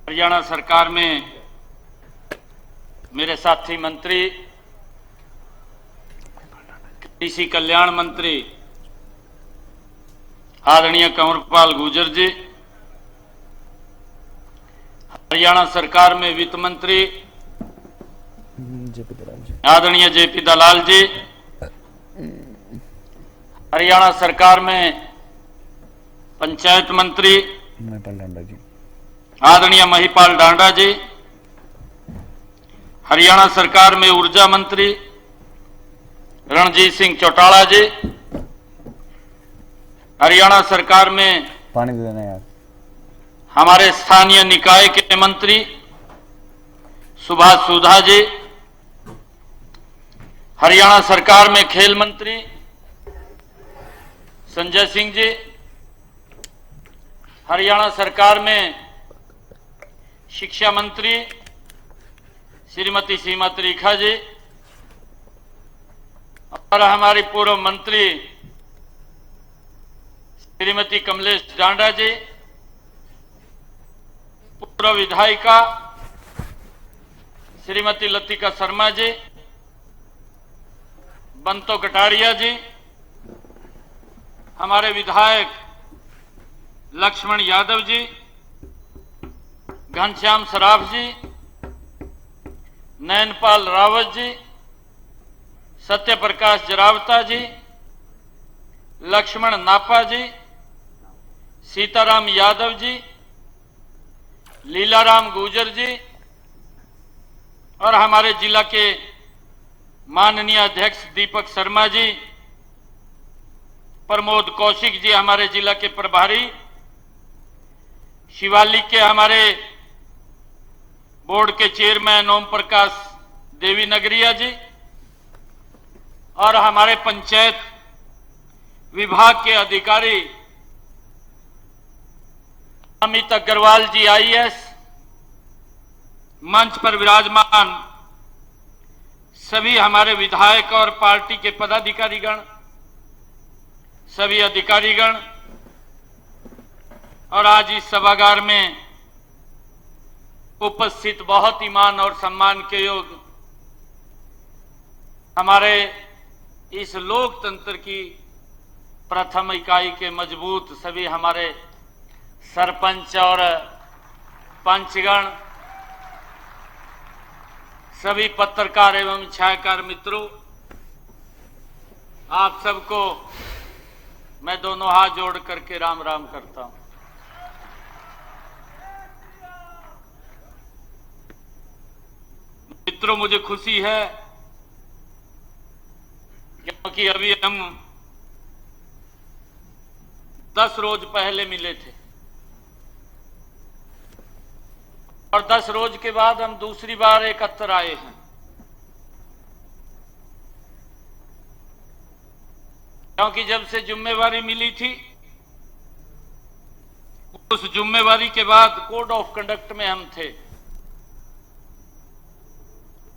हरियाणा सरकार में मेरे साथी मंत्री, कृषि कल्याण मंत्री आदरणीय कंवरपाल गुर्जर जी, हरियाणा सरकार में वित्त मंत्री आदरणीय जेपी दलाल जी, हरियाणा सरकार में पंचायत मंत्री आदरणीय महिपाल डांडा जी, हरियाणा सरकार में ऊर्जा मंत्री रणजीत सिंह चौटाला जी, हरियाणा सरकार में पानी दे देना यार। हमारे स्थानीय निकाय के मंत्री सुभाष सुधा जी, हरियाणा सरकार में खेल मंत्री संजय सिंह जी, हरियाणा सरकार में शिक्षा मंत्री श्रीमती सीमा त्रिखा जी और हमारी पूर्व मंत्री श्रीमती कमलेश डांडा जी, पूर्व विधायिका श्रीमती लतिका शर्मा जी, बंतो कटारिया जी, हमारे विधायक लक्ष्मण यादव जी, घनश्याम सराफ जी, नयनपाल रावत जी, सत्यप्रकाश जरावता जी, लक्ष्मण नापा जी, सीताराम यादव जी, लीलाराम गुर्जर जी और हमारे जिला के माननीय अध्यक्ष दीपक शर्मा जी, प्रमोद कौशिक जी हमारे जिला के प्रभारी, शिवालिक के हमारे बोर्ड के चेयरमैन ओम प्रकाश देवी नगरिया जी और हमारे पंचायत विभाग के अधिकारी अमित अग्रवाल जी आईएएस, मंच पर विराजमान सभी हमारे विधायक और पार्टी के पदाधिकारीगण, सभी अधिकारीगण और आज इस सभागार में उपस्थित बहुत ही मान और सम्मान के योग्य हमारे इस लोकतंत्र की प्रथम इकाई के मजबूत सभी हमारे सरपंच और पंचगण, सभी पत्रकार एवं छायाकार मित्रों, आप सबको मैं दोनों हाथ जोड़ करके राम राम करता हूं। मित्रों, मुझे खुशी है क्योंकि अभी हम 10 रोज पहले मिले थे और 10 रोज के बाद हम दूसरी बार एकत्र आए हैं। क्योंकि जब से जिम्मेवारी मिली थी, उस जिम्मेवारी के बाद कोड ऑफ कंडक्ट में हम थे,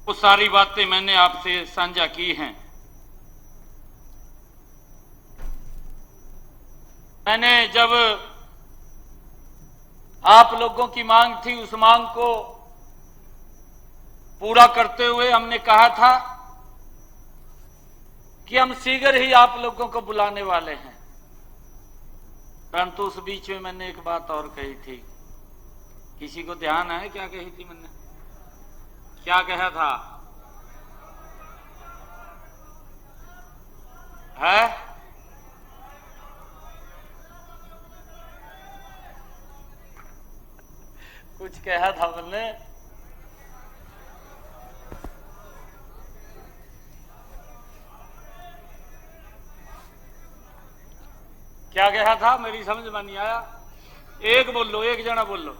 वो सारी बातें मैंने आपसे साझा की हैं। मैंने जब आप लोगों की मांग थी, उस मांग को पूरा करते हुए हमने कहा था कि हम शीघ्र ही आप लोगों को बुलाने वाले हैं। परंतु उस बीच में मैंने एक बात और कही थी, किसी को ध्यान है क्या कही थी मैंने? क्या कहा था? है कुछ कहा था मैंने? क्या कहा था? मेरी समझ में नहीं आया। एक बोलो, एक जना बोलो।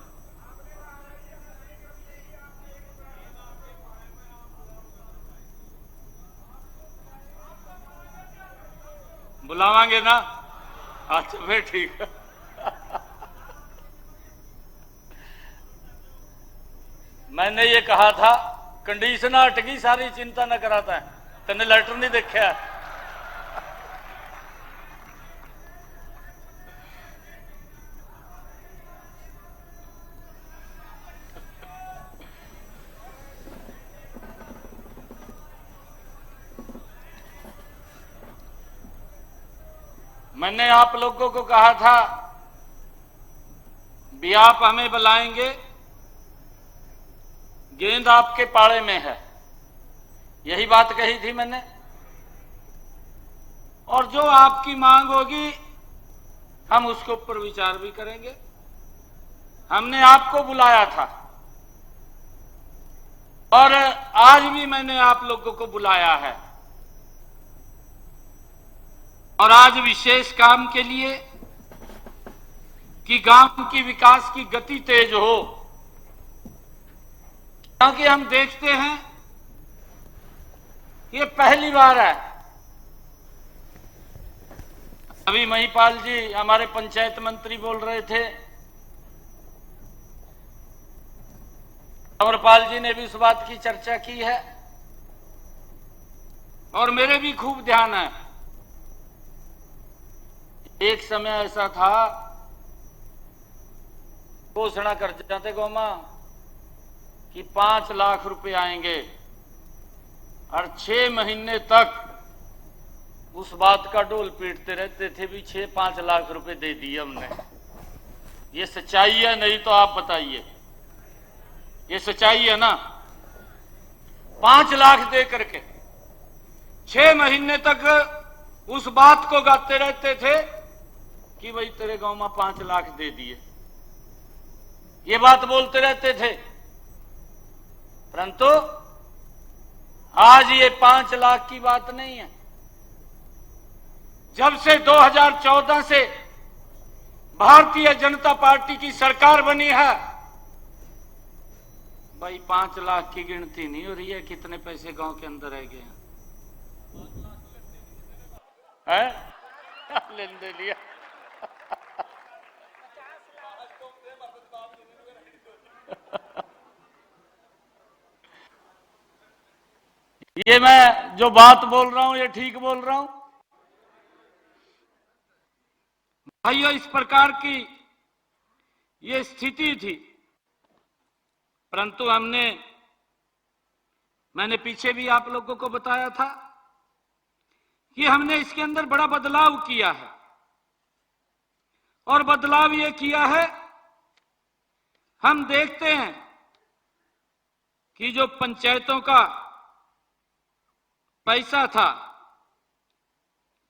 बुलावांगे ना? अच्छा फिर ठीक है। मैंने ये कहा था, कंडीशन अटकी सारी, चिंता न कराता है, तेने लेटर नहीं देखा। मैंने आप लोगों को कहा था भी आप हमें बुलाएंगे, गेंद आपके पाड़े में है, यही बात कही थी मैंने। और जो आपकी मांग होगी हम उसके ऊपर विचार भी करेंगे। हमने आपको बुलाया था और आज भी मैंने आप लोगों को बुलाया है, और आज विशेष काम के लिए कि गांव की विकास की गति तेज हो, क्योंकि हम देखते हैं ये पहली बार है। अभी महिपाल जी हमारे पंचायत मंत्री बोल रहे थे, अमरपाल जी ने भी उस बात की चर्चा की है, और मेरे भी खूब ध्यान है। एक समय ऐसा था, घोषणा कर जाते गौमा कि 5 लाख रुपए आएंगे, और 6 महीने तक उस बात का डोल पीटते रहते थे भी 6-5 लाख रुपए दे दिए हमने। ये सच्चाई है? नहीं तो आप बताइए, ये सच्चाई है ना? 5 लाख दे करके 6 महीने तक उस बात को गाते रहते थे कि भाई तेरे गांव में 5 लाख दे दिए, ये बात बोलते रहते थे। परंतु आज ये 5 लाख की बात नहीं है। जब से 2014 से भारतीय जनता पार्टी की सरकार बनी है, भाई 5 लाख की गिनती नहीं हो रही है कितने पैसे गांव के अंदर रह गए हैं। लेन दे लिया। ये मैं जो बात बोल रहा हूं ये ठीक बोल रहा हूं भाइयों? इस प्रकार की ये स्थिति थी, परंतु मैंने पीछे भी आप लोगों को बताया था कि हमने इसके अंदर बड़ा बदलाव किया है। और बदलाव ये किया है, हम देखते हैं कि जो पंचायतों का पैसा था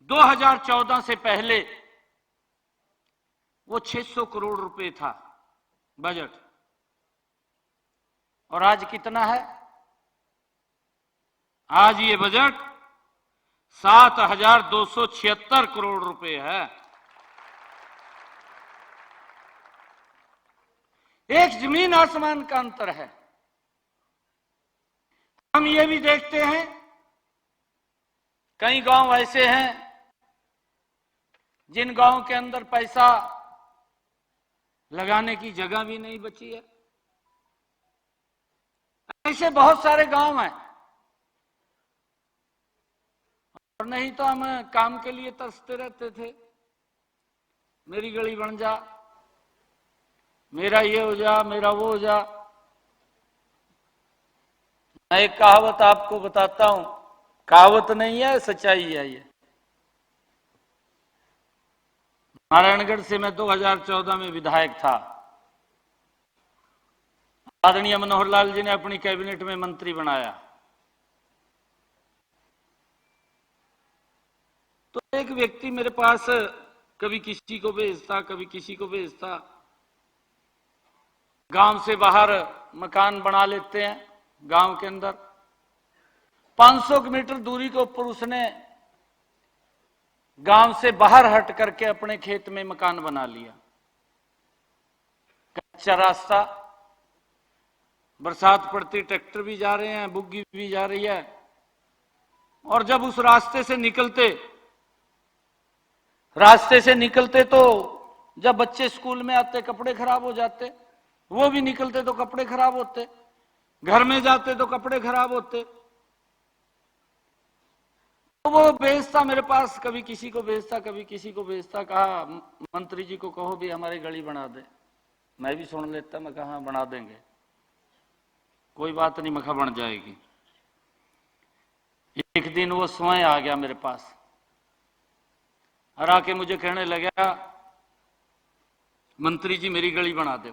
2014 से पहले वो 600 करोड़ रुपए था बजट, और आज कितना है? आज ये बजट 7,276 करोड़ रुपए है। एक जमीन आसमान का अंतर है। हम ये भी देखते हैं कई गांव ऐसे हैं जिन गांव के अंदर पैसा लगाने की जगह भी नहीं बची है। ऐसे बहुत सारे गांव हैं, और नहीं तो हम काम के लिए तरसते रहते थे, मेरी गली बन जा, मेरा ये हो जा, मेरा वो हो जा। मैं एक कहावत आपको बताता हूं, कहावत नहीं है, सच्चाई है ये। नारायणगढ़ से मैं 2014 में विधायक था। आदरणीय मनोहर लाल जी ने अपनी कैबिनेट में मंत्री बनाया, तो एक व्यक्ति मेरे पास कभी किसी को भेजता, कभी किसी को भेजता। गांव से बाहर मकान बना लेते हैं गांव के अंदर। 500 मीटर दूरी के ऊपर उसने गांव से बाहर हट करके अपने खेत में मकान बना लिया। कच्चा रास्ता, बरसात पड़ती ट्रैक्टर भी जा रहे हैं, बुग्गी भी जा रही है, और जब उस रास्ते से निकलते तो जब बच्चे स्कूल में आते कपड़े खराब हो जाते, वो भी निकलते तो कपड़े खराब होते, घर में जाते तो कपड़े खराब होते। तो वो भेजता मेरे पास, कभी किसी को भेजता, कभी किसी को भेजता। कहा मंत्री जी को कहो भी हमारी गली बना दे। मैं भी सुन लेता, मैं कहा बना देंगे, कोई बात नहीं, मखा बन जाएगी। एक दिन वो स्वयं आ गया मेरे पास, और आके मुझे कहने लगा, मंत्री जी मेरी गली बना दो।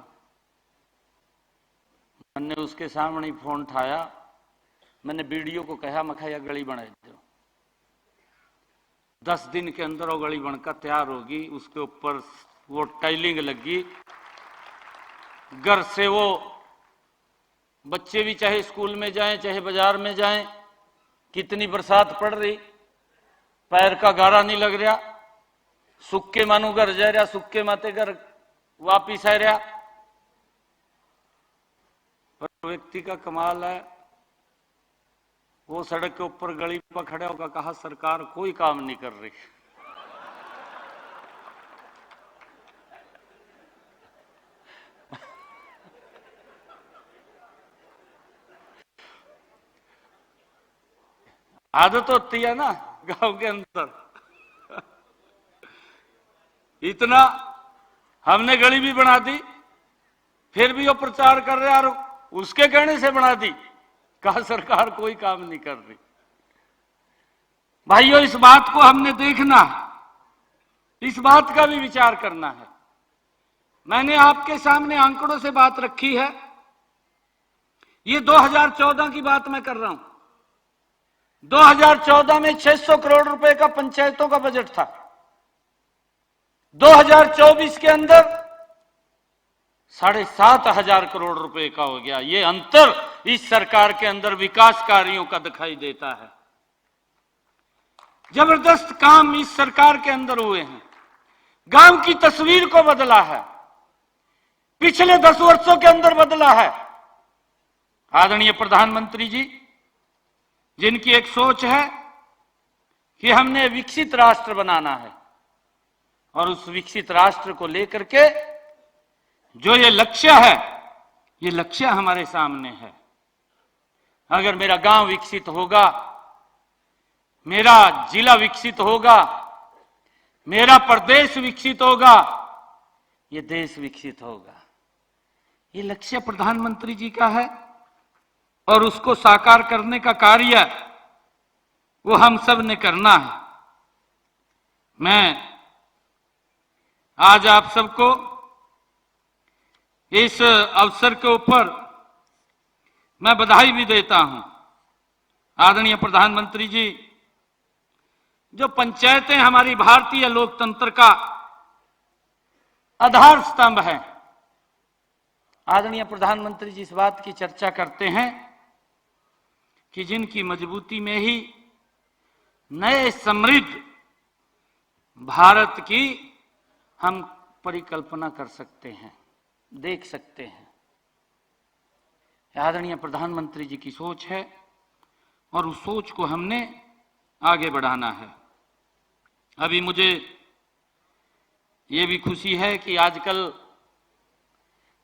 मैंने उसके सामने फोन उठाया, मैंने वीडियो को कहा, मैं यह गली बना दो। 10 दिन के अंदर वो गली बनकर तैयार होगी, उसके ऊपर वो टाइलिंग लगी, घर से वो बच्चे भी चाहे स्कूल में जाएं चाहे बाजार में जाएं, कितनी बरसात पड़ रही, पैर का गारा नहीं लग रहा, सुक्के मानू घर जा रहा, सुक्के माते घर वापिस आ रहा। पर व्यक्ति का कमाल है, वो सड़क के ऊपर गली पर खड़ा होकर कहा, सरकार कोई काम नहीं कर रही। आदत होती है ना गांव के अंदर। इतना हमने गली भी बना दी, फिर भी वो प्रचार कर रहे और उसके कहने से बना दी, कहा सरकार कोई काम नहीं कर रही। भाइयों, इस बात को हमने देखना है, इस बात का भी विचार करना है। मैंने आपके सामने आंकड़ों से बात रखी है, ये 2014 की बात मैं कर रहा हूं। 2014 में 600 करोड़ रुपए का पंचायतों का बजट था। 2024 के अंदर 7,500 करोड़ रुपए का हो गया। ये अंतर इस सरकार के अंदर विकास कार्यों का दिखाई देता है। जबरदस्त काम इस सरकार के अंदर हुए हैं, गांव की तस्वीर को बदला है, पिछले 10 वर्षों के अंदर बदला है। आदरणीय प्रधानमंत्री जी, जिनकी एक सोच है कि हमने विकसित राष्ट्र बनाना है, और उस विकसित राष्ट्र को लेकर के जो ये लक्ष्य है, ये लक्ष्य हमारे सामने है। अगर मेरा गांव विकसित होगा, मेरा जिला विकसित होगा, मेरा प्रदेश विकसित होगा, ये देश विकसित होगा। ये लक्ष्य प्रधानमंत्री जी का है, और उसको साकार करने का कार्य वो हम सब ने करना है। मैं आज आप सबको इस अवसर के ऊपर मैं बधाई भी देता हूं। आदरणीय प्रधानमंत्री जी, जो पंचायतें हमारी भारतीय लोकतंत्र का आधार स्तंभ है, आदरणीय प्रधानमंत्री जी इस बात की चर्चा करते हैं कि जिनकी मजबूती में ही नए समृद्ध भारत की हम परिकल्पना कर सकते हैं, देख सकते हैं। आदरणीय प्रधानमंत्री जी की सोच है, और उस सोच को हमने आगे बढ़ाना है। अभी मुझे ये भी खुशी है कि आजकल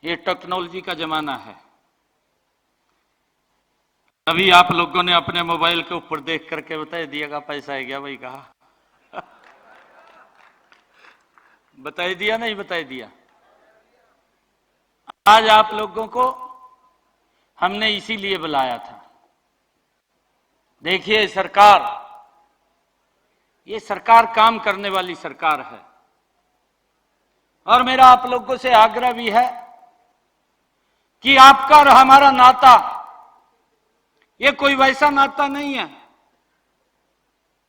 ये टेक्नोलॉजी का जमाना है। अभी आप लोगों ने अपने मोबाइल के ऊपर देख करके बता दिएगा पैसा है क्या भाई, कहा बताई दिया नहीं बताई दिया। आज आप लोगों को हमने इसीलिए बुलाया था। देखिए सरकार, ये सरकार काम करने वाली सरकार है, और मेरा आप लोगों से आग्रह भी है कि आपका और हमारा नाता ये कोई वैसा नाता नहीं है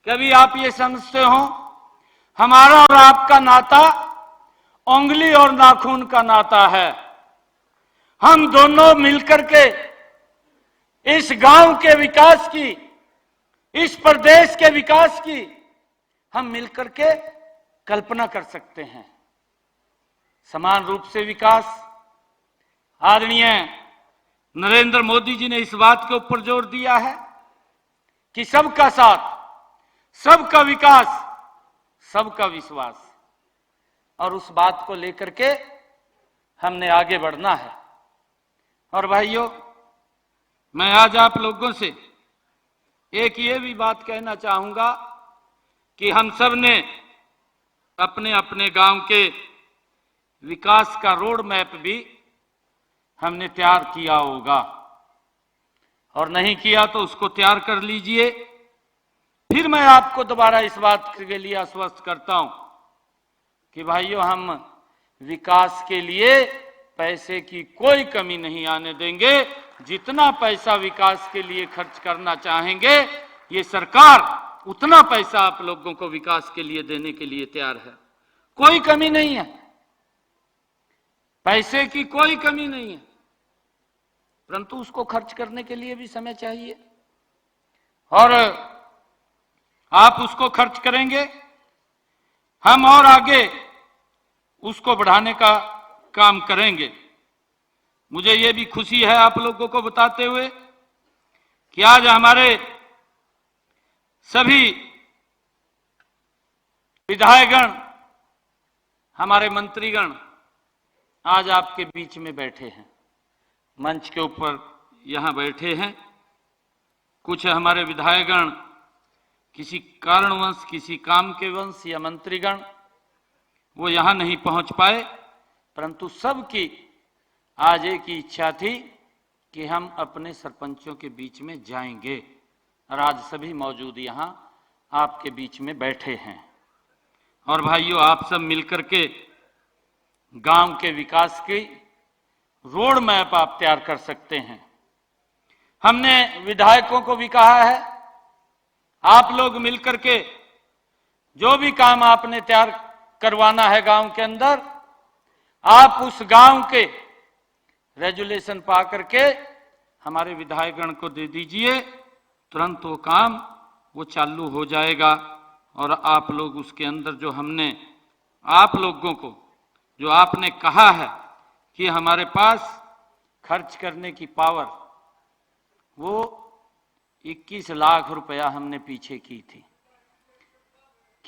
कभी आप ये समझते हो हमारा और आपका नाता उंगली और नाखून का नाता है। हम दोनों मिलकर के इस गांव के विकास की, इस प्रदेश के विकास की हम मिलकर के कल्पना कर सकते हैं। समान रूप से विकास। आदरणीय नरेंद्र मोदी जी ने इस बात के ऊपर जोर दिया है कि सबका साथ, सबका विकास, सबका विश्वास, और उस बात को लेकर के हमने आगे बढ़ना है। और भाइयों, मैं आज आप लोगों से एक ये भी बात कहना चाहूंगा कि हम सब ने अपने अपने गांव के विकास का रोड मैप भी हमने तैयार किया होगा, और नहीं किया तो उसको तैयार कर लीजिए। फिर मैं आपको दोबारा इस बात के लिए आश्वस्त करता हूं कि भाइयों हम विकास के लिए पैसे की कोई कमी नहीं आने देंगे। जितना पैसा विकास के लिए खर्च करना चाहेंगे ये सरकार उतना पैसा आप लोगों को विकास के लिए देने के लिए तैयार है। कोई कमी नहीं है, पैसे की कोई कमी नहीं है, परंतु उसको खर्च करने के लिए भी समय चाहिए और आप उसको खर्च करेंगे, हम और आगे उसको बढ़ाने का काम करेंगे। मुझे ये भी खुशी है आप लोगों को बताते हुए कि आज हमारे सभी विधायकगण, हमारे मंत्रीगण आज आपके बीच में बैठे हैं, मंच के ऊपर यहां बैठे हैं। कुछ हमारे विधायकगण किसी कारणवश, किसी काम के वंश या मंत्रीगण वो यहां नहीं पहुंच पाए, परंतु सबकी आज एक ही इच्छा थी कि हम अपने सरपंचों के बीच में जाएंगे और आज सभी मौजूद यहां आपके बीच में बैठे हैं। और भाइयों, आप सब मिलकर के गांव के विकास की रोड मैप आप तैयार कर सकते हैं। हमने विधायकों को भी कहा है, आप लोग मिलकर के जो भी काम आपने तैयार करवाना है गांव के अंदर, आप उस गांव के रेजुलेशन पा करके हमारे विधायकगण को दे दीजिए, तुरंत वो काम वो चालू हो जाएगा और आप लोग उसके अंदर जो हमने आप लोगों को जो आपने कहा है कि हमारे पास खर्च करने की पावर, वो 21 लाख रुपया हमने पीछे की थी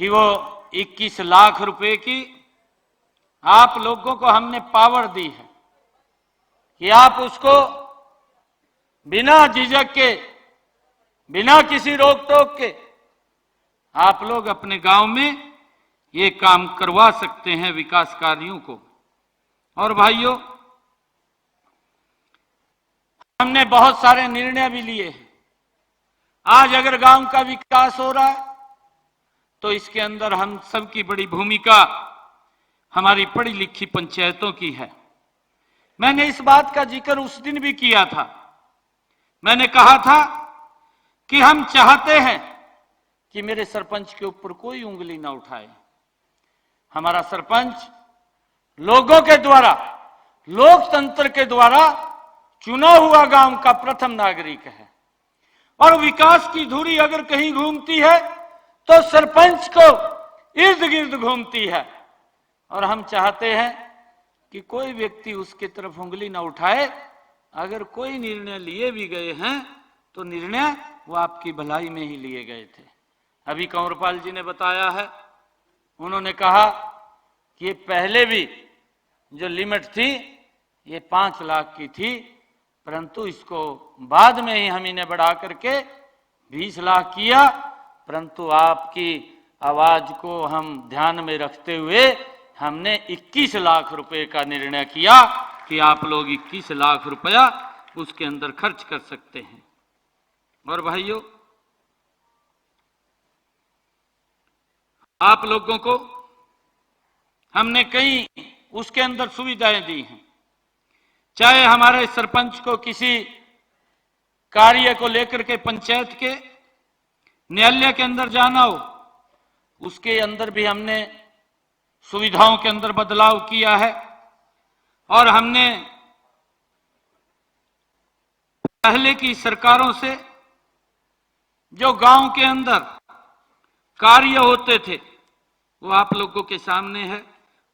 कि वो 21 लाख रुपए की आप लोगों को हमने पावर दी है कि आप उसको बिना झिझक के, बिना किसी रोक टोक के आप लोग अपने गांव में ये काम करवा सकते हैं विकास कार्यों को। और भाइयों, हमने बहुत सारे निर्णय भी लिए हैं। आज अगर गांव का विकास हो रहा है तो इसके अंदर हम सबकी बड़ी भूमिका हमारी पढ़ी लिखी पंचायतों की है। मैंने इस बात का जिक्र उस दिन भी किया था। मैंने कहा था कि हम चाहते हैं कि मेरे सरपंच के ऊपर कोई उंगली ना उठाए। हमारा सरपंच लोगों के द्वारा, लोकतंत्र के द्वारा चुना हुआ गांव का प्रथम नागरिक है और विकास की धुरी अगर कहीं घूमती है तो सरपंच को इर्द गिर्द घूमती है। और हम चाहते हैं कि कोई व्यक्ति उसके तरफ उंगली ना उठाए। अगर कोई निर्णय लिए भी गए हैं तो निर्णय वो आपकी भलाई में ही लिए गए थे। अभी कंवरपाल जी ने बताया है, उन्होंने कहा कि ये पहले भी जो लिमिट थी ये 5 लाख की थी, परंतु इसको बाद में ही हम इन्हें बढ़ा करके 20 लाख किया। परंतु आपकी आवाज को हम ध्यान में रखते हुए हमने 21 लाख रुपए का निर्णय किया कि आप लोग 21 लाख रुपया उसके अंदर खर्च कर सकते हैं। और भाइयों, आप लोगों को हमने कई उसके अंदर सुविधाएं दी हैं। चाहे हमारे सरपंच को किसी कार्य को लेकर के पंचायत के न्यायालय के अंदर जाना हो, उसके अंदर भी हमने सुविधाओं के अंदर बदलाव किया है। और हमने पहले की सरकारों से जो गांव के अंदर कार्य होते थे वो आप लोगों के सामने है,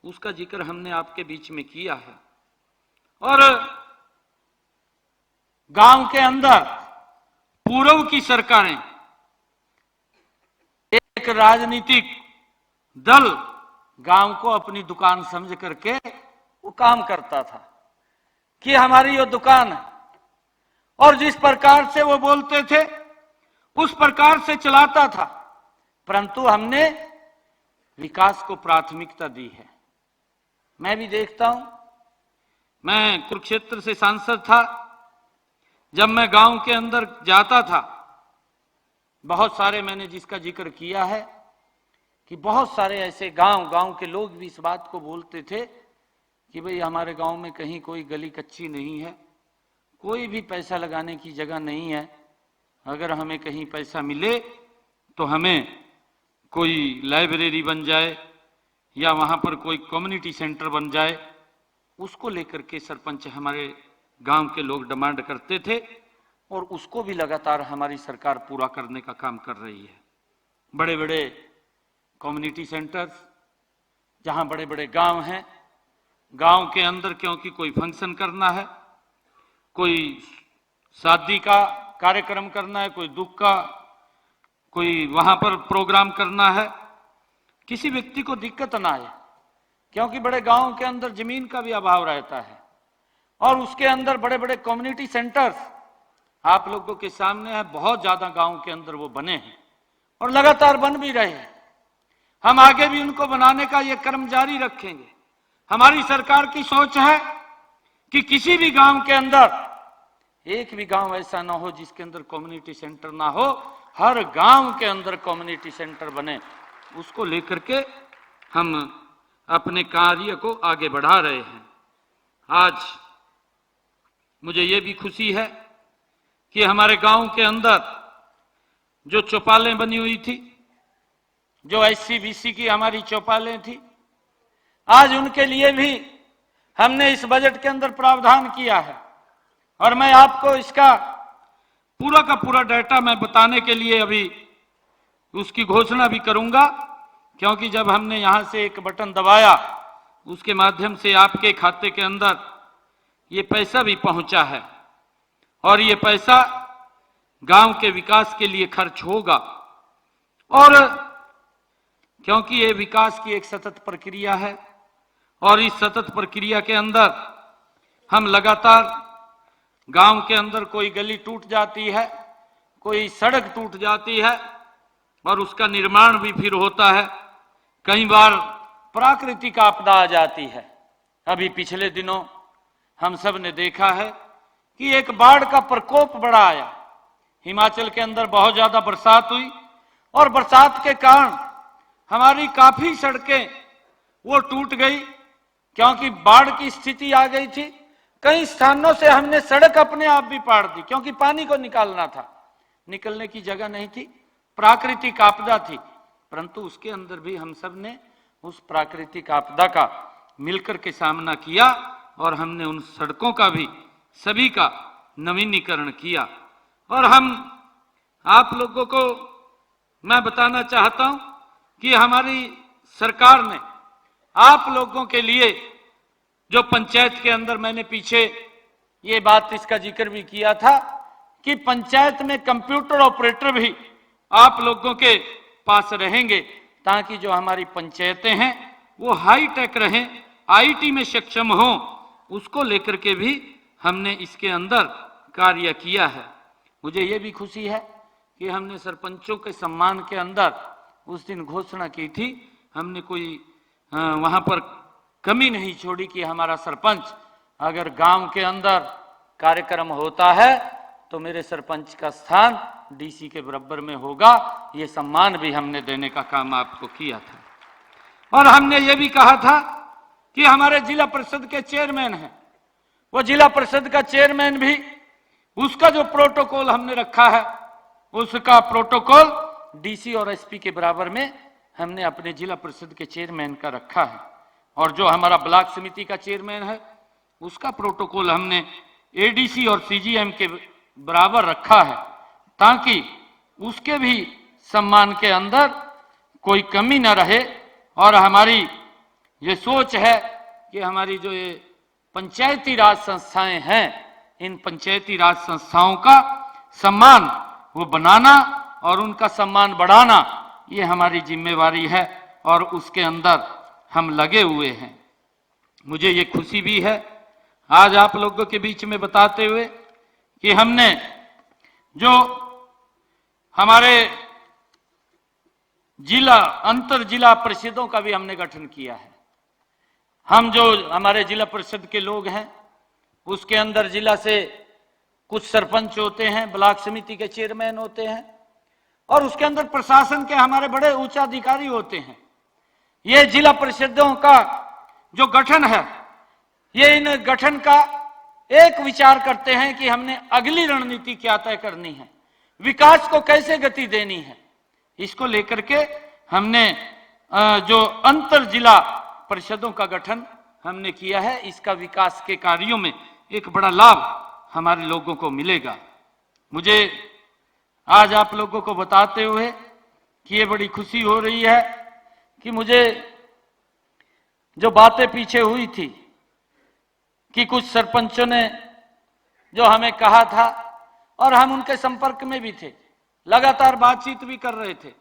उसका जिक्र हमने आपके बीच में किया है। और गांव के अंदर पूर्व की सरकारें, एक राजनीतिक दल गांव को अपनी दुकान समझ करके वो काम करता था कि हमारी ये दुकान है, और जिस प्रकार से वो बोलते थे उस प्रकार से चलाता था। परंतु हमने विकास को प्राथमिकता दी है। मैं भी देखता हूं, मैं कुरुक्षेत्र से सांसद था, जब मैं गांव के अंदर जाता था, बहुत सारे मैंने जिसका जिक्र किया है कि बहुत सारे ऐसे गांव के लोग भी इस बात को बोलते थे कि भाई हमारे गांव में कहीं कोई गली कच्ची नहीं है, कोई भी पैसा लगाने की जगह नहीं है, अगर हमें कहीं पैसा मिले तो हमें कोई लाइब्रेरी बन जाए या वहां पर कोई कम्युनिटी सेंटर बन जाए, उसको लेकर के सरपंच हमारे गांव के लोग डिमांड करते थे और उसको भी लगातार हमारी सरकार पूरा करने का काम कर रही है। बड़े बड़े कम्युनिटी सेंटर्स, जहां बड़े बड़े गांव हैं, गांव के अंदर क्योंकि कोई फंक्शन करना है, कोई शादी का कार्यक्रम करना है, कोई दुख का कोई वहां पर प्रोग्राम करना है, किसी व्यक्ति को दिक्कत ना आए, क्योंकि बड़े गांव के अंदर जमीन का भी अभाव रहता है और उसके अंदर बड़े बड़े कम्युनिटी सेंटर्स आप लोगों के सामने है, बहुत ज्यादा गांव के अंदर वो बने हैं और लगातार बन भी रहे हैं। हम आगे भी उनको बनाने का ये क्रम जारी रखेंगे। हमारी सरकार की सोच है कि किसी भी गांव के अंदर एक भी गांव ऐसा ना हो जिसके अंदर कम्युनिटी सेंटर ना हो, हर गांव के अंदर कम्युनिटी सेंटर बने। उसको लेकर के हम अपने कार्य को आगे बढ़ा रहे हैं। आज मुझे ये भी खुशी है कि हमारे गांव के अंदर जो चौपालें बनी हुई थी, जो एससी बीसी की हमारी चौपालें थी, आज उनके लिए भी हमने इस बजट के अंदर प्रावधान किया है और मैं आपको इसका पूरा का पूरा डाटा मैं बताने के लिए अभी उसकी घोषणा भी करूंगा, क्योंकि जब हमने यहां से एक बटन दबाया उसके माध्यम से आपके खाते के अंदर ये पैसा भी पहुंचा है और ये पैसा गांव के विकास के लिए खर्च होगा। और क्योंकि ये विकास की एक सतत प्रक्रिया है और इस सतत प्रक्रिया के अंदर हम लगातार गांव के अंदर कोई गली टूट जाती है, कोई सड़क टूट जाती है और उसका निर्माण भी फिर होता है। कई बार प्राकृतिक आपदा आ जाती है। अभी पिछले दिनों हम सब ने देखा है कि एक बाढ़ का प्रकोप बड़ा आया। हिमाचल के अंदर बहुत ज्यादा बरसात हुई और बरसात के कारण हमारी काफी सड़कें वो टूट गई, क्योंकि बाढ़ की स्थिति आ गई थी। कई स्थानों से हमने सड़क अपने आप भी पाड़ दी, क्योंकि पानी को निकालना था, निकलने की जगह नहीं थी, प्राकृतिक आपदा थी। परंतु उसके अंदर भी हम सब ने उस प्राकृतिक आपदा का मिलकर के सामना किया और हमने उन सड़कों का भी सभी का नवीनीकरण किया। और हम आप लोगों को मैं बताना चाहता हूं कि हमारी सरकार ने आप लोगों के लिए जो पंचायत के अंदर, मैंने पीछे ये बात इसका जिक्र भी किया था कि पंचायत में कंप्यूटर ऑपरेटर भी आप लोगों के पास रहेंगे, ताकि जो हमारी पंचायतें हैं वो हाई टेक रहें, आईटी में सक्षम हो। उसको लेकर के भी हमने इसके अंदर कार्य किया है। मुझे ये भी खुशी है कि हमने सरपंचों के सम्मान के अंदर उस दिन घोषणा की थी, हमने कोई वहां पर कमी नहीं छोड़ी कि हमारा सरपंच अगर गांव के अंदर कार्यक्रम होता है तो मेरे सरपंच का स्थान डीसी के बराबर में होगा। ये सम्मान भी हमने देने का काम आपको किया था। और हमने ये भी कहा था कि हमारे जिला परिषद के चेयरमैन हैं, वो जिला परिषद का चेयरमैन भी, उसका जो प्रोटोकॉल हमने रखा है, उसका प्रोटोकॉल डीसी और एसपी के बराबर में हमने अपने जिला परिषद के चेयरमैन का रखा है। और जो हमारा ब्लॉक समिति का चेयरमैन है, उसका प्रोटोकॉल हमने एडीसी और सीजीएम के बराबर रखा है, ताकि उसके भी सम्मान के अंदर कोई कमी न रहे। और हमारी ये सोच है कि हमारी जो ये पंचायती राज संस्थाएं हैं, इन पंचायती राज संस्थाओं का सम्मान वो बनाना और उनका सम्मान बढ़ाना, ये हमारी जिम्मेवारी है और उसके अंदर हम लगे हुए हैं। मुझे ये खुशी भी है आज आप लोगों के बीच में बताते हुए कि हमने जो हमारे जिला अंतर जिला परिषदों का भी हमने गठन किया है। हम जो हमारे जिला परिषद के लोग हैं, उसके अंदर जिला से कुछ सरपंच होते हैं, ब्लॉक समिति के चेयरमैन होते हैं और उसके अंदर प्रशासन के हमारे बड़े उच्च अधिकारी होते हैं। ये जिला परिषदों का जो गठन है, ये इन गठन का एक विचार करते हैं कि हमने अगली रणनीति क्या तय करनी है, विकास को कैसे गति देनी है। इसको लेकर के हमने जो अंतर जिला परिषदों का गठन हमने किया है, इसका विकास के कार्यों में एक बड़ा लाभ हमारे लोगों को मिलेगा। मुझे आज आप लोगों को बताते हुए कि ये बड़ी खुशी हो रही है कि मुझे जो बातें पीछे हुई थी कि कुछ सरपंचों ने जो हमें कहा था और हम उनके संपर्क में भी थे, लगातार बातचीत भी कर रहे थे।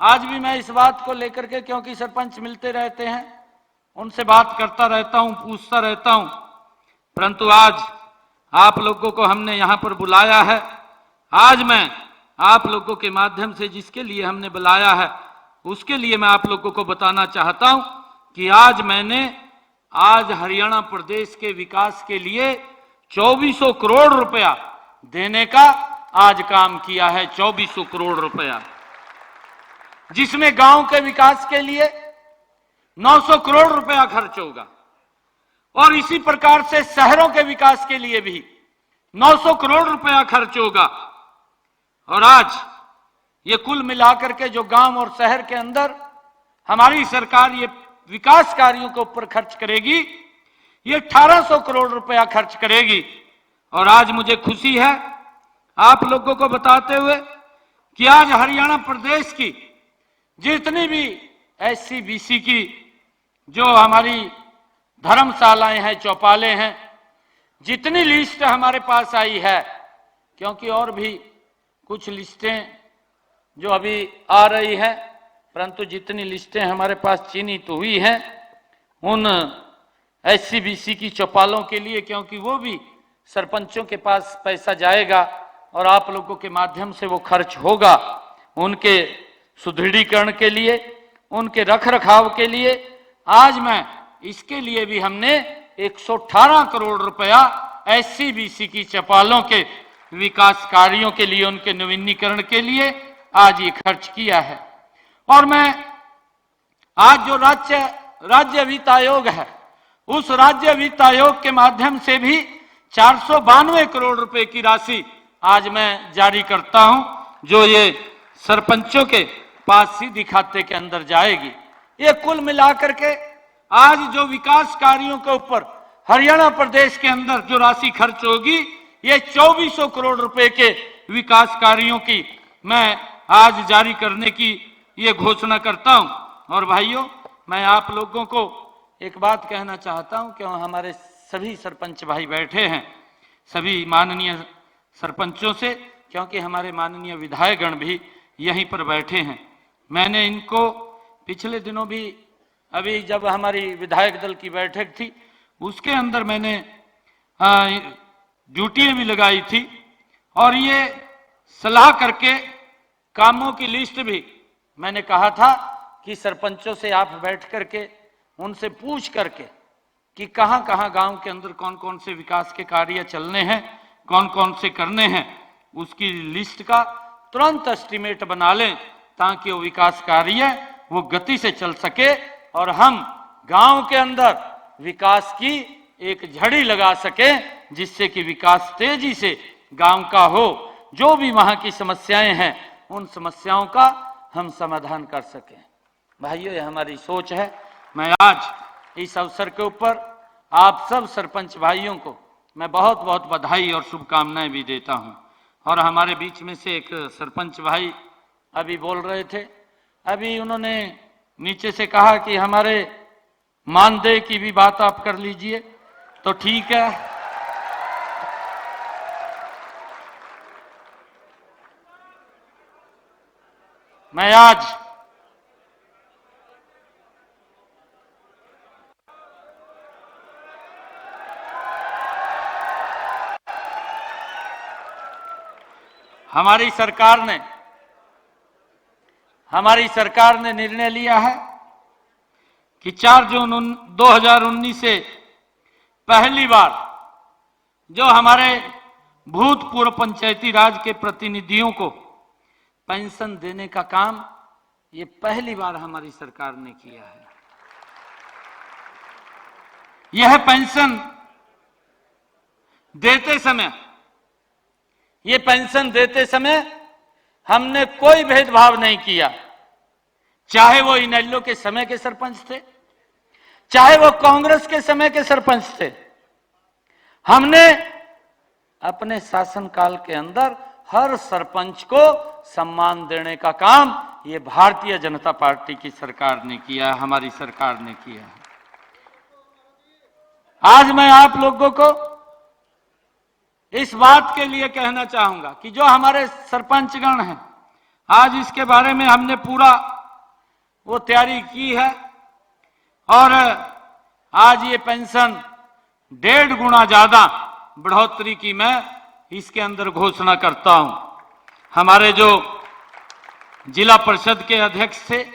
आज भी मैं इस बात को लेकर के, क्योंकि सरपंच मिलते रहते हैं, उनसे बात करता रहता हूं, पूछता रहता हूं, परंतु आज आप लोगों को हमने यहां पर बुलाया है। आज मैं आप लोगों के माध्यम से जिसके लिए हमने बुलाया है उसके लिए मैं आप लोगों को बताना चाहता हूं कि आज हरियाणा प्रदेश के विकास के लिए 2400 करोड़ रुपया देने का आज काम किया है। 2400 करोड़ रुपया, जिसमें गांव के विकास के लिए 900 करोड़ रुपया खर्च होगा और इसी प्रकार से शहरों के विकास के लिए भी 900 करोड़ रुपया खर्च होगा। और आज ये कुल मिलाकर के जो गांव और शहर के अंदर हमारी सरकार ये विकास कार्यों के ऊपर खर्च करेगी, ये 1800 करोड़ रुपया खर्च करेगी। और आज मुझे खुशी है आप लोगों को बताते हुए कि आज हरियाणा प्रदेश की जितनी भी एससी बीसी की जो हमारी धर्मशालाएं हैं, चौपाले हैं, जितनी लिस्ट हमारे पास आई है, क्योंकि और भी कुछ लिस्टें जो अभी आ रही हैं, परंतु जितनी लिस्टें हमारे पास चिन्हित तो हुई हैं उन एससी बीसी की चौपालों के लिए, क्योंकि वो भी सरपंचों के पास पैसा जाएगा और आप लोगों के माध्यम से वो खर्च होगा, उनके सुदृढ़ीकरण के लिए, उनके रखरखाव के लिए। आज मैं इसके लिए भी हमने 118 करोड़ रुपया एससी बीसी की चौपालों के विकास कार्यों के लिए, उनके नवीनीकरण के लिए आज ये खर्च किया है। और मैं आज जो राज्य वित्त आयोग है, उस राज्य वित्त आयोग के माध्यम से भी 492 करोड़ रुपए की राशि आज मैं जारी करता हूं, जो ये सरपंचों के पास सीधी खाते के अंदर जाएगी। ये कुल मिलाकर के आज जो विकास कार्यों के ऊपर हरियाणा प्रदेश के अंदर जो राशि खर्च होगी, ये 2400 करोड़ रुपए के विकास कार्यों की मैं आज जारी करने की ये घोषणा करता हूं। और भाइयों, मैं आप लोगों को एक बात कहना चाहता हूं कि हमारे सभी सरपंच भाई बैठे हैं, सभी माननीय सरपंचों से, क्योंकि हमारे माननीय विधायकगण भी यहीं पर बैठे हैं। मैंने इनको पिछले दिनों भी, अभी जब हमारी विधायक दल की बैठक थी उसके अंदर मैंने ड्यूटियां भी लगाई थी और ये सलाह करके कामों की लिस्ट भी मैंने कहा था कि सरपंचों से आप बैठ करके उनसे पूछ करके कि कहां कहां गांव के अंदर कौन कौन से विकास के कार्य चलने हैं, कौन कौन से करने हैं, उसकी लिस्ट का तुरंत एस्टीमेट बना लें ताकि वो विकास कार्य वो गति से चल सके और हम गांव के अंदर विकास की एक झड़ी लगा सके, जिससे कि विकास तेजी से गांव का हो। जो भी वहां की समस्याएं हैं उन समस्याओं का हम समाधान कर सकें। भाइयों, ये हमारी सोच है। मैं आज इस अवसर के ऊपर आप सब सरपंच भाइयों को मैं बहुत बहुत बधाई और शुभकामनाएं भी देता हूं। और हमारे बीच में से एक सरपंच भाई अभी बोल रहे थे, अभी उन्होंने नीचे से कहा कि हमारे मानदेय की भी बात आप कर लीजिए, तो ठीक है। मैं आज हमारी सरकार ने निर्णय लिया है कि 4 जून 2019 से पहली बार जो हमारे भूतपूर्व पंचायती राज के प्रतिनिधियों को पेंशन देने का काम ये पहली बार हमारी सरकार ने किया है। यह पेंशन देते समय, ये पेंशन देते समय हमने कोई भेदभाव नहीं किया, चाहे वो इनेलो के समय के सरपंच थे, चाहे वो कांग्रेस के समय के सरपंच थे। हमने अपने शासनकाल के अंदर हर सरपंच को सम्मान देने का काम ये भारतीय जनता पार्टी की सरकार ने किया, हमारी सरकार ने किया है। आज मैं आप लोगों को इस बात के लिए कहना चाहूंगा कि जो हमारे सरपंचगण हैं, आज इसके बारे में हमने पूरा वो तैयारी की है और आज ये पेंशन 1.5 गुना ज्यादा बढ़ोतरी की मैं इसके अंदर घोषणा करता हूं। हमारे जो जिला परिषद के अध्यक्ष थे,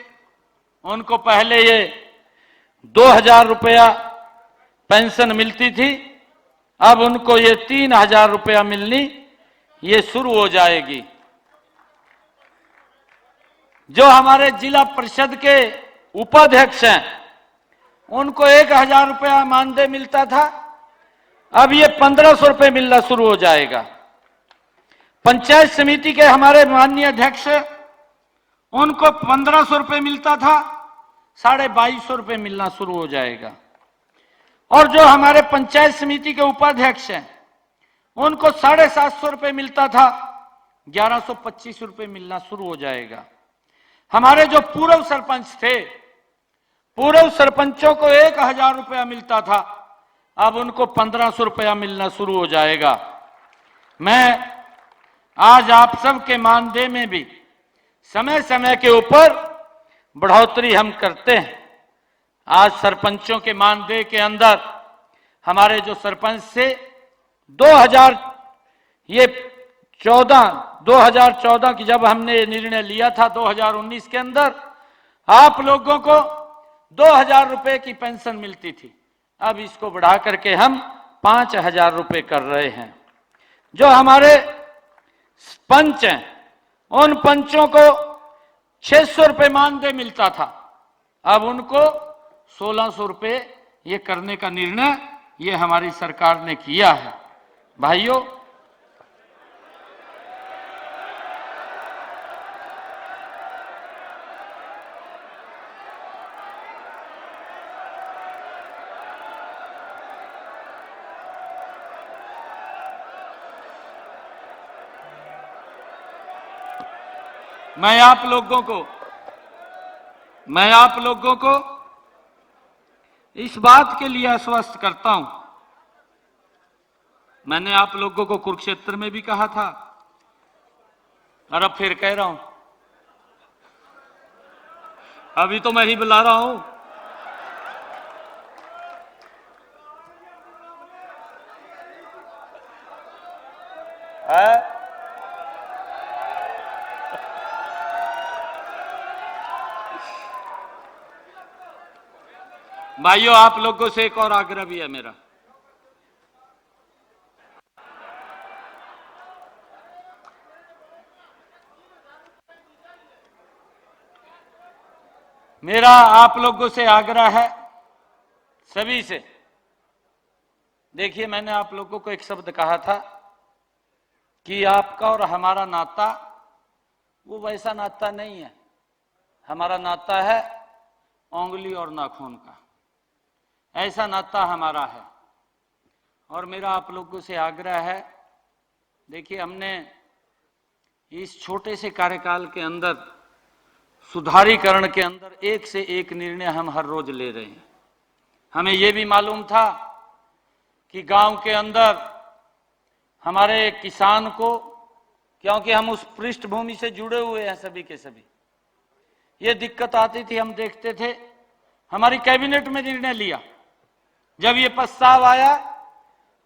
उनको पहले ये 2,000 रुपया पेंशन मिलती थी, अब उनको ये 3,000 रुपया मिलनी ये शुरू हो जाएगी। जो हमारे जिला परिषद के उपाध्यक्ष हैं, उनको 1,000 रुपया मानदेय मिलता था, अब ये 1,500 रुपये मिलना शुरू हो जाएगा। पंचायत समिति के हमारे माननीय अध्यक्ष, उनको 1,500 रुपये मिलता था, 2,250 रुपये मिलना शुरू हो जाएगा। और जो हमारे पंचायत समिति के उपाध्यक्ष हैं, उनको 750 रुपये मिलता था, 1,125 रुपये मिलना शुरू हो जाएगा। हमारे जो पूर्व सरपंच थे, पूर्व सरपंचों को 1,000 रुपया मिलता था, अब उनको 1,500 रुपया मिलना शुरू हो जाएगा। मैं आज आप सबके मानदेय में भी समय समय के ऊपर बढ़ोतरी हम करते हैं। आज सरपंचों के मानदेय के अंदर हमारे जो सरपंच से 2014 की जब हमने निर्णय लिया था, 2019 के अंदर आप लोगों को 2,000 रुपए की पेंशन मिलती थी, अब इसको बढ़ा करके हम 5,000 रुपए कर रहे हैं। जो हमारे पंच हैं, उन पंचों को 600 रुपए मानदेय मिलता था, अब उनको 1,600 रुपए ये करने का निर्णय ये हमारी सरकार ने किया है। भाइयों, मैं आप लोगों को इस बात के लिए आश्वस्त करता हूं, मैंने आप लोगों को कुरुक्षेत्र में भी कहा था और अब फिर कह रहा हूं, अभी तो मैं ही बुला रहा हूं। भाइयों, आप लोगों से एक और आग्रह भी है मेरा। मेरा आप लोगों से आग्रह है, सभी से। देखिए, मैंने आप लोगों को एक शब्द कहा था कि आपका और हमारा नाता वो वैसा नाता नहीं है। हमारा नाता है उंगली और नाखून का, ऐसा नाता हमारा है। और मेरा आप लोगों से आग्रह है, देखिए, हमने इस छोटे से कार्यकाल के अंदर, सुधारीकरण के अंदर एक से एक निर्णय हम हर रोज ले रहे हैं। हमें यह भी मालूम था कि गांव के अंदर हमारे किसान को, क्योंकि हम उस पृष्ठभूमि से जुड़े हुए हैं सभी के सभी, ये दिक्कत आती थी। हम देखते थे, हमारी कैबिनेट में निर्णय लिया, जब ये प्रस्ताव आया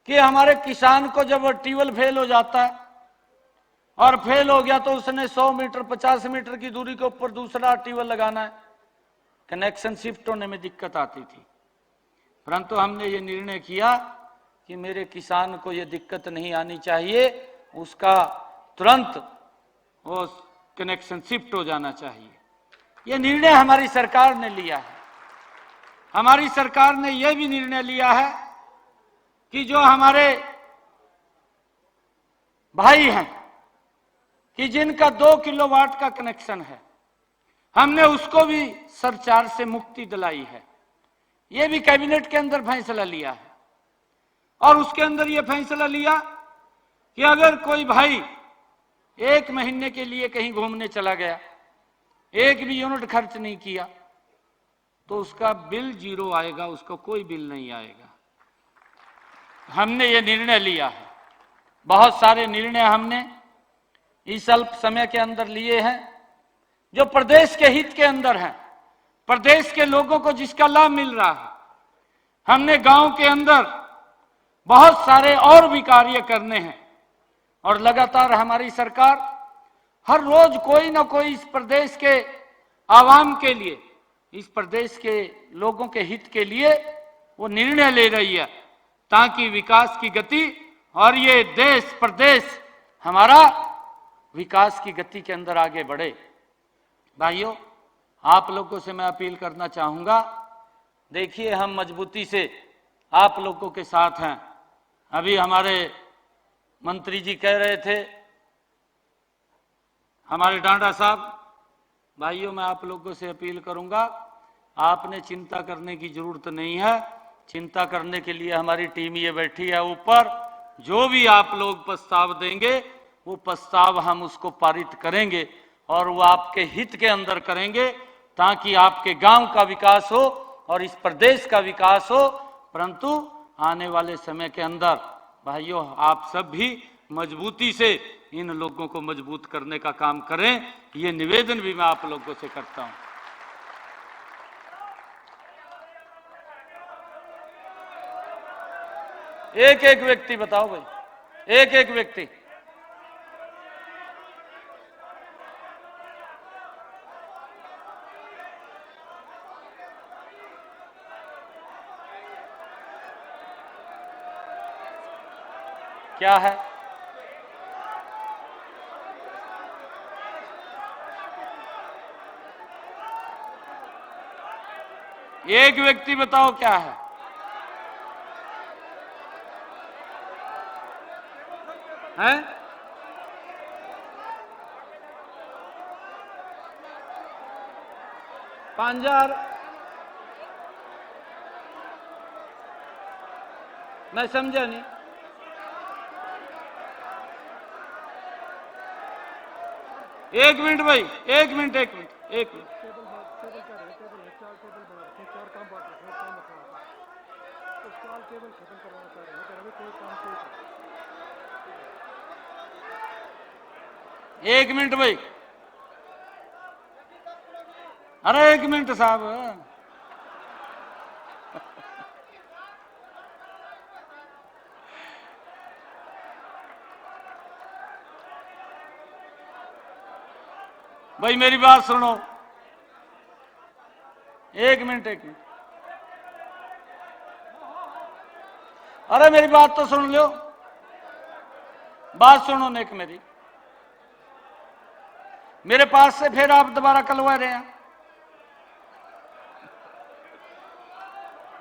कि हमारे किसान को जब ट्यूबवेल फेल हो जाता है और फेल हो गया तो उसने 100 मीटर 50 मीटर की दूरी के ऊपर दूसरा ट्यूबवेल लगाना है, कनेक्शन शिफ्ट होने में दिक्कत आती थी। परंतु हमने ये निर्णय किया कि मेरे किसान को ये दिक्कत नहीं आनी चाहिए, उसका तुरंत वो कनेक्शन शिफ्ट हो जाना चाहिए। ये निर्णय हमारी सरकार ने लिया है। हमारी सरकार ने यह भी निर्णय लिया है कि जो हमारे भाई हैं कि जिनका 2 किलोवाट का कनेक्शन है, हमने उसको भी सरचार्ज से मुक्ति दिलाई है। यह भी कैबिनेट के अंदर फैसला लिया है और उसके अंदर यह फैसला लिया कि अगर कोई भाई 1 महीने के लिए कहीं घूमने चला गया, 1 भी यूनिट खर्च नहीं किया, तो उसका बिल 0 आएगा, उसको कोई बिल नहीं आएगा। हमने ये निर्णय लिया है। बहुत सारे निर्णय हमने इस अल्प समय के अंदर लिए हैं जो प्रदेश के हित के अंदर हैं, प्रदेश के लोगों को जिसका लाभ मिल रहा है। हमने गांव के अंदर बहुत सारे और भी कार्य करने हैं और लगातार हमारी सरकार हर रोज कोई ना कोई इस प्रदेश के आवाम के लिए, इस प्रदेश के लोगों के हित के लिए वो निर्णय ले रही है ताकि विकास की गति और ये देश प्रदेश हमारा विकास की गति के अंदर आगे बढ़े। भाइयों, आप लोगों से मैं अपील करना चाहूंगा, देखिए हम मजबूती से आप लोगों के साथ हैं। अभी हमारे मंत्री जी कह रहे थे, हमारे डांडा साहब, भाइयों मैं आप लोगों से अपील करूंगा, आपने चिंता करने की जरूरत नहीं है। चिंता करने के लिए हमारी टीम ये बैठी है ऊपर। जो भी आप लोग प्रस्ताव देंगे वो प्रस्ताव हम उसको पारित करेंगे और वो आपके हित के अंदर करेंगे ताकि आपके गांव का विकास हो और इस प्रदेश का विकास हो। परंतु आने वाले समय के अंदर भाइयों आप सब भी मजबूती से इन लोगों को मजबूत करने का काम करें, ये निवेदन भी मैं आप लोगों से करता हूं। एक एक व्यक्ति बताओ भाई, एक एक व्यक्ति। क्या है? एक व्यक्ति बताओ क्या है? हैं? पांजार मैं समझा नहीं। एक मिनट भाई, एक मिनट। एक मिनट भाई, अरे एक मिनट साहब। भाई मेरी बात सुनो, एक मिनट। अरे मेरी बात तो सुन लो, बात सुनो नेक मेरी। मेरे पास से फिर आप दोबारा कलवा रहे हैं।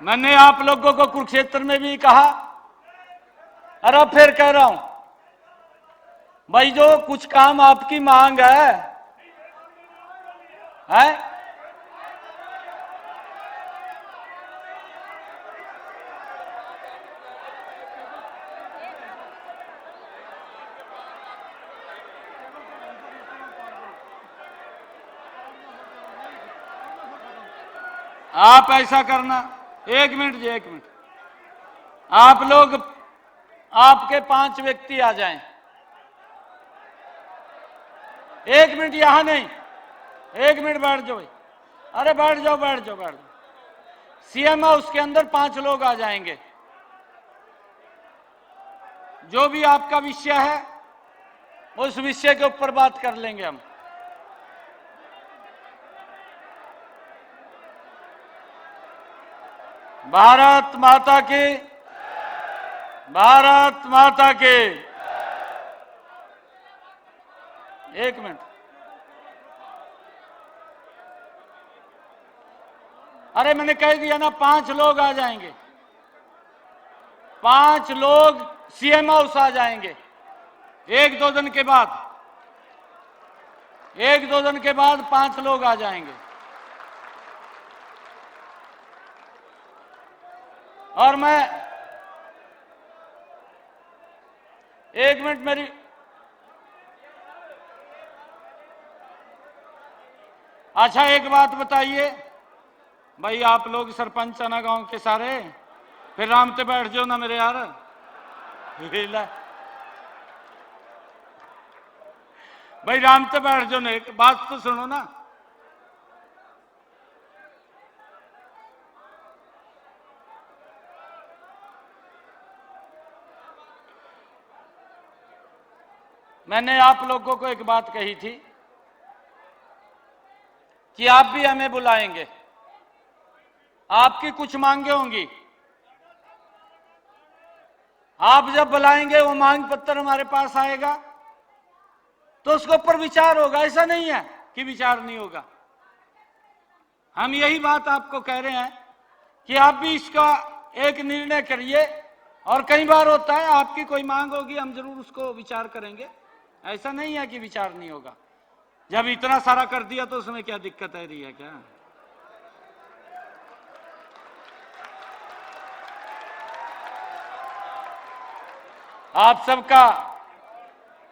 मैंने आप लोगों को कुरुक्षेत्र में भी कहा और अब फिर कह रहा हूं, भाई जो कुछ काम आपकी मांग है आप ऐसा करना। एक मिनट जी, एक मिनट। आप लोग, आपके 5 व्यक्ति आ जाएं। एक मिनट, यहां नहीं, एक मिनट बैठ जाओ भाई। अरे बैठ जाओ। सीएम हाउस के अंदर 5 लोग आ जाएंगे। जो भी आपका विषय है उस विषय के ऊपर बात कर लेंगे हम। भारत माता की, भारत माता की। एक मिनट। अरे मैंने कह दिया ना 5 लोग आ जाएंगे, 5 लोग सीएम हाउस आ जाएंगे 1-2 दिन के बाद, 1-2 दिन के बाद 5 लोग आ जाएंगे। और मैं 1 मिनट मेरी, अच्छा एक बात बताइए भाई, आप लोग सरपंच है ना गांव के सारे, फिर राम पे बैठ जाओ ना मेरे यार। भाई राम पे बैठ जाओ ना, एक बात तो सुनो ना। मैंने आप लोगों को एक बात कही थी कि आप भी हमें बुलाएंगे, आपकी कुछ मांगे होंगी, आप जब बुलाएंगे वो मांग पत्र हमारे पास आएगा तो उसके ऊपर विचार होगा। ऐसा नहीं है कि विचार नहीं होगा। हम यही बात आपको कह रहे हैं कि आप भी इसका एक निर्णय करिए, और कई बार होता है आपकी कोई मांग होगी, हम जरूर उसको विचार करेंगे। ऐसा नहीं है कि विचार नहीं होगा। जब इतना सारा कर दिया तो उसमें क्या दिक्कत आ रही है क्या? आप सबका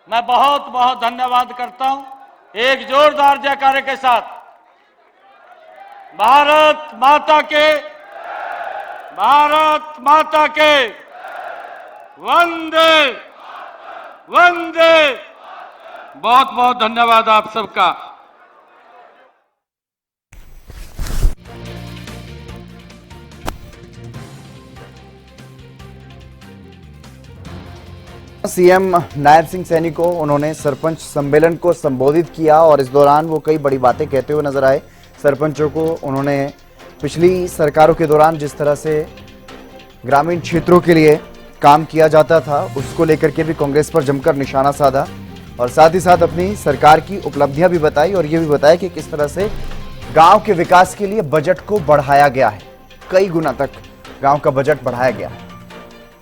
मैं बहुत बहुत धन्यवाद करता हूं। एक जोरदार जयकारे के साथ भारत माता के, भारत माता के, वंदे वंदे। बहुत बहुत धन्यवाद आप सबका। सीएम नायब सिंह सैनी को उन्होंने सरपंच सम्मेलन को संबोधित किया और इस दौरान वो कई बड़ी बातें कहते हुए नजर आए। सरपंचों को उन्होंने पिछली सरकारों के दौरान जिस तरह से ग्रामीण क्षेत्रों के लिए काम किया जाता था उसको लेकर के भी कांग्रेस पर जमकर निशाना साधा और साथ ही साथ अपनी सरकार की उपलब्धियां भी बताई और ये भी बताया कि किस तरह से गांव के विकास के लिए बजट को बढ़ाया गया है। कई गुना तक गांव का बजट बढ़ाया गया है।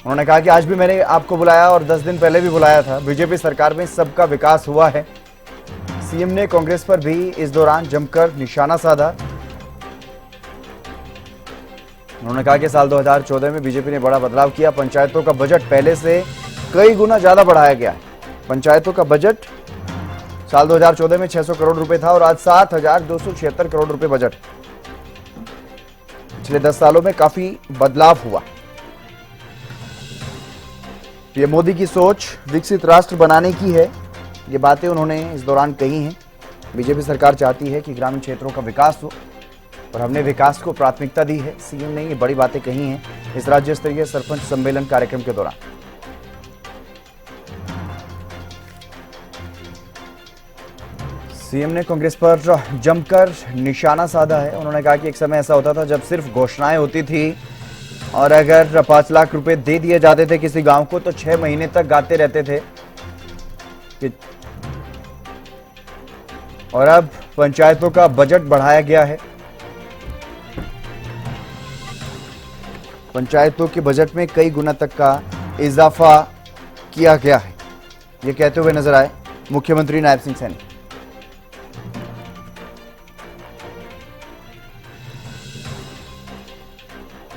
उन्होंने कहा कि आज भी मैंने आपको बुलाया और 10 दिन पहले भी बुलाया था। बीजेपी सरकार में सबका विकास हुआ है। सीएम ने कांग्रेस पर भी इस दौरान जमकर निशाना साधा। उन्होंने कहा कि साल 2014 में बीजेपी ने बड़ा बदलाव किया। पंचायतों का बजट पहले से कई गुना ज्यादा बढ़ाया गया है। पंचायतों का बजट साल 2014 में 600 करोड़ रुपए था और आज 7,276 करोड़ रुपए बजट। पिछले 10 सालों में काफी बदलाव हुआ। ये मोदी की सोच विकसित राष्ट्र बनाने की है, ये बातें उन्होंने इस दौरान कही हैं। बीजेपी सरकार चाहती है कि ग्रामीण क्षेत्रों का विकास हो और हमने विकास को प्राथमिकता दी है। सीएम ने ये बड़ी बातें कही हैं इस राज्य स्तरीय सरपंच सम्मेलन कार्यक्रम के दौरान। सीएम ने कांग्रेस पर जमकर निशाना साधा है। उन्होंने कहा कि एक समय ऐसा होता था जब सिर्फ घोषणाएं होती थी और अगर 5 लाख रुपए दे दिए जाते थे किसी गांव को तो 6 महीने तक गाते रहते थे कि और अब पंचायतों का बजट बढ़ाया गया है। पंचायतों के बजट में कई गुना तक का इजाफा किया गया है, ये कहते हुए नजर आए मुख्यमंत्री नायब सिंह सैनी।